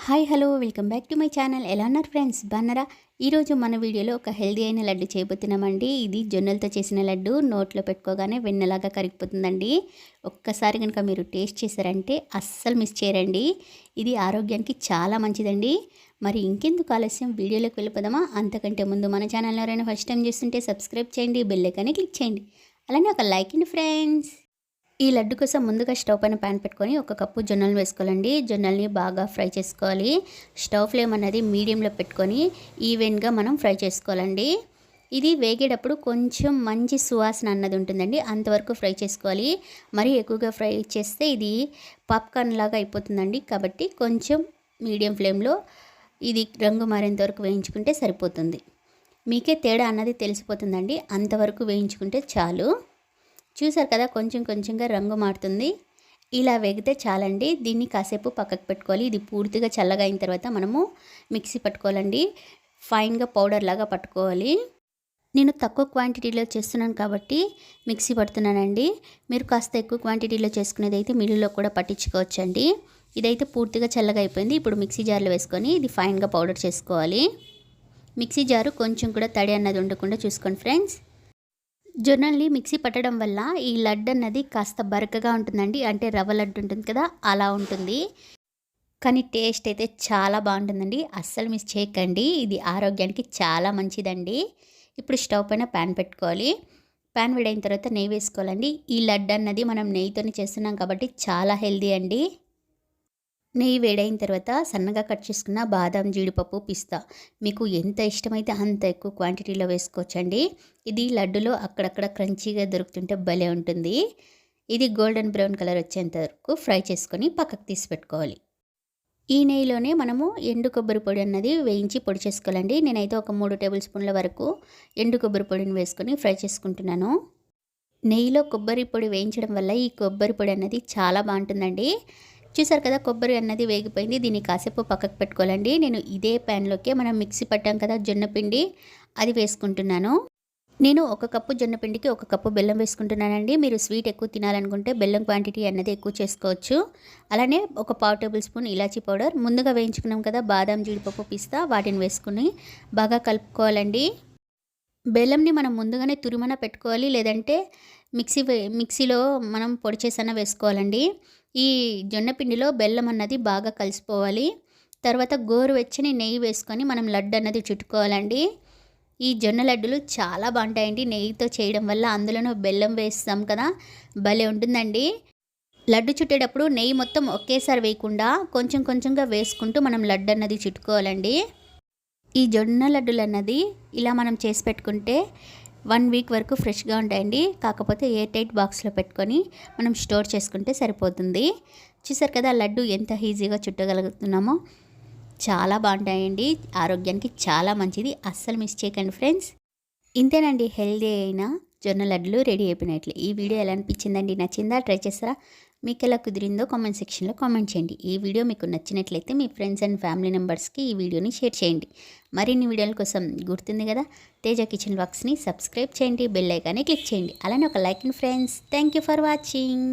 Hi hello welcome back to my channel. ఎలా ఉన్నారు friends? బాగున్నారా? ఈరోజు మన వీడియోలో ఒక హెల్దీ అయిన లడ్డు చేయబోతున్నామండి. ఇది జొన్నలతో చేసిన లడ్డు. నోట్లో పెట్టుకోగానే వెన్నలాగా కరిగిపోతుందండి. ఒక్కసారి కనుక మీరు టేస్ట్ చేశారంటే అస్సలు మిస్ చేయరండి. ఇది ఆరోగ్యానికి చాలా మంచిదండి. మరి ఇంకెందుకు ఆలస్యం, వీడియోలోకి వెళ్ళిపోదామా? అంతకంటే ముందు మన ఛానల్ ఎవరైనా ఫస్ట్ టైం చూస్తుంటే సబ్స్క్రైబ్ చేయండి, బెల్ ఐకాన్ని క్లిక్ చేయండి, అలానే ఒక లైక్ అండి ఫ్రెండ్స్. ఈ లడ్డు కోసం ముందుగా స్టవ్ పైన ప్యాన్ పెట్టుకొని ఒక కప్పు జొన్నలు వేసుకోవాలండి. జొన్నల్ని బాగా ఫ్రై చేసుకోవాలి. స్టవ్ ఫ్లేమ్ అనేది మీడియంలో పెట్టుకొని ఈవెన్గా మనం ఫ్రై చేసుకోవాలండి. ఇది వేగేటప్పుడు కొంచెం మంచి సువాసన అన్నది ఉంటుందండి, అంతవరకు ఫ్రై చేసుకోవాలి. మరీ ఎక్కువగా ఫ్రై చేస్తే ఇది పాప్కార్న్ లాగా అయిపోతుందండి. కాబట్టి కొంచెం మీడియం ఫ్లేమ్లో ఇది రంగు మారేంత వరకు వేయించుకుంటే సరిపోతుంది. మీకే తేడా అన్నది తెలిసిపోతుందండి. అంతవరకు వేయించుకుంటే చాలు. చూసారు కదా, కొంచెం కొంచెంగా రంగు మారుతుంది. ఇలా వేగితే చాలండి. దీన్ని కాసేపు పక్కకు పెట్టుకోవాలి. ఇది పూర్తిగా చల్లగా అయిన తర్వాత మనము మిక్సీ పట్టుకోవాలండి. ఫైన్గా పౌడర్ లాగా పట్టుకోవాలి. నేను తక్కువ క్వాంటిటీలో చేస్తున్నాను కాబట్టి మిక్సీ పడుతున్నానండి. మీరు కాస్త ఎక్కువ క్వాంటిటీలో చేసుకునేది అయితే మిల్లులో కూడా పట్టించుకోవచ్చండి. ఇదైతే పూర్తిగా చల్లగా అయిపోయింది. ఇప్పుడు మిక్సీ జార్లో వేసుకొని ఇది ఫైన్గా పౌడర్ చేసుకోవాలి. మిక్సీ జారు కొంచెం కూడా తడి అన్నది ఉండకుండా చూసుకోండి ఫ్రెండ్స్. జొన్నల్ని మిక్సీ పట్టడం వల్ల ఈ లడ్డు అన్నది కాస్త బరకగా ఉంటుందండి. అంటే రవ్వ లడ్డు ఉంటుంది కదా, అలా ఉంటుంది. కానీ టేస్ట్ అయితే చాలా బాగుంటుందండి. అస్సలు మిస్ చేయకండి. ఇది ఆరోగ్యానికి చాలా మంచిదండి. ఇప్పుడు స్టవ్ పైన ప్యాన్ పెట్టుకోవాలి. ప్యాన్ వేడైన తర్వాత నెయ్యి వేసుకోవాలండి. ఈ లడ్డు అన్నది మనం నెయ్యితోనే చేస్తున్నాం కాబట్టి చాలా హెల్దీ అండి. నెయ్యి వేడైన తర్వాత సన్నగా కట్ చేసుకున్న బాదం, జీడిపప్పు, పిస్తా మీకు ఎంత ఇష్టమైతే అంత ఎక్కువ క్వాంటిటీలో వేసుకోవచ్చండి. ఇది లడ్డులో అక్కడక్కడ క్రంచీగా దొరుకుతుంటే భలే ఉంటుంది. ఇది గోల్డెన్ బ్రౌన్ కలర్ వచ్చేంత వరకు ఫ్రై చేసుకొని పక్కకు తీసి పెట్టుకోవాలి. ఈ నెయ్యిలోనే మనము ఎండు కొబ్బరి పొడి అన్నది వేయించి పొడి చేసుకోవాలండి. నేనైతే ఒక 3 టేబుల్ స్పూన్ల వరకు ఎండు కొబ్బరి పొడిని వేసుకొని ఫ్రై చేసుకుంటున్నాను. నెయ్యిలో కొబ్బరి పొడి వేయించడం వల్ల ఈ కొబ్బరి పొడి అన్నది చాలా బాగుంటుందండి. చూసారు కదా, కొబ్బరి అన్నది వేగిపోయింది. దీన్ని కాసేపు పక్కకు పెట్టుకోవాలండి. నేను ఇదే ప్యాన్లోకి మనం మిక్సీ పట్టాం కదా జొన్నపిండి, అది వేసుకుంటున్నాను. నేను 1 కప్పు జొన్నపిండికి 1 కప్పు బెల్లం వేసుకుంటున్నానండి. మీరు స్వీట్ ఎక్కువ తినాలనుకుంటే బెల్లం క్వాంటిటీ అన్నది ఎక్కువ చేసుకోవచ్చు. అలానే ఒక 1/2 టేబుల్ స్పూన్ ఇలాచీ పౌడర్, ముందుగా వేయించుకున్నాం కదా బాదం, జీడిపప్పు, పిస్తా, వాటిని వేసుకుని బాగా కలుపుకోవాలండి. బెల్లంని మనం ముందుగానే తురిమన పెట్టుకోవాలి, లేదంటే మిక్సీలో మనం పొడి చేసైనా వేసుకోవాలండి. ఈ జొన్నపిండిలో బెల్లం అన్నది బాగా కలిసిపోవాలి. తర్వాత గోరువెచ్చని నెయ్యి వేసుకొని మనం లడ్డు అన్నది చుట్టుకోవాలండి. ఈ జొన్న లడ్డులు చాలా బాగుంటాయండి నెయ్యితో చేయడం వల్ల. అందులోనూ బెల్లం వేస్తాం కదా, భలే ఉంటుందండి. లడ్డు చుట్టేటప్పుడు నెయ్యి మొత్తం ఒకేసారి వేయకుండా కొంచెం కొంచెంగా వేసుకుంటూ మనం లడ్డు అన్నది చుట్టుకోవాలండి. ఈ జొన్న లడ్డులు అన్నది ఇలా మనం చేసి పెట్టుకుంటే 1 వీక్ వరకు ఫ్రెష్గా ఉంటాయండి. కాకపోతే ఎయిర్ టైట్ బాక్స్లో పెట్టుకొని మనం స్టోర్ చేసుకుంటే సరిపోతుంది. చూసారు కదా లడ్డు ఎంత ఈజీగా చుట్టగలుగుతున్నామో. చాలా బాగుంటాయండి, ఆరోగ్యానికి చాలా మంచిది. అస్సలు మిస్ చేయకండి ఫ్రెండ్స్. ఇంతేనండి, హెల్దీ అయిన జొన్న లడ్డులు రెడీ అయిపోయినట్లే. ఈ వీడియో ఎలా అనిపించిందండి? నచ్చిందా? ట్రై చేస్తారా? మీకు ఎలా కుదిరిందో కామెంట్ సెక్షన్లో కామెంట్ చేయండి. ఈ వీడియో మీకు నచ్చినట్లయితే మీ ఫ్రెండ్స్ అండ్ ఫ్యామిలీ మెంబర్స్కి ఈ వీడియోని షేర్ చేయండి. మరిన్ని వీడియోల కోసం గుర్తుంది కదా, తేజ కిచెన్ వ్లాగ్స్ని సబ్స్క్రైబ్ చేయండి, బెల్ ఐకాన్ని క్లిక్ చేయండి, అలానే ఒక like and friends. Thank you for watching.